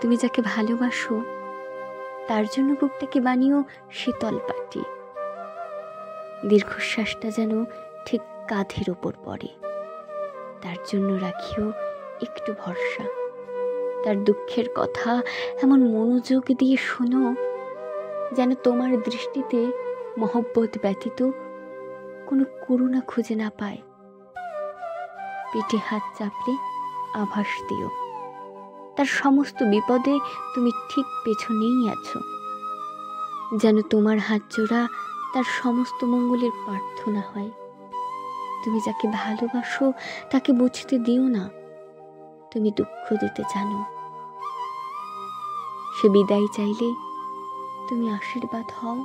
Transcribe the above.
তুমি যাকে ভালোবাসো তার জন্য বুকটাকে বানিও শীতল পাটি। দীর্ঘশ্বাসটা যেন ঠিক কাঁধের ওপর পড়ে, তার জন্য রাখিও একটু ভরসা। তার দুঃখের কথা এমন মনোযোগ দিয়ে শোনো যেন তোমার দৃষ্টিতে মহব্বত ব্যতীত কোনো করুণা খুঁজে না পায়। পেটে হাত চাপলে আভাস দিও তার সমস্ত বিপদে তুমি ঠিক পেছনেই আছো, যেন তোমার হাত জোড়া তার সমস্ত মঙ্গলের প্রার্থনা হয়। তুমি যাকে ভালোবাসো তাকে বুঝতে দিও না তুমি দুঃখ দিতে জানো। সে বিদায় চাইলে তুমি আশীর্বাদ হও।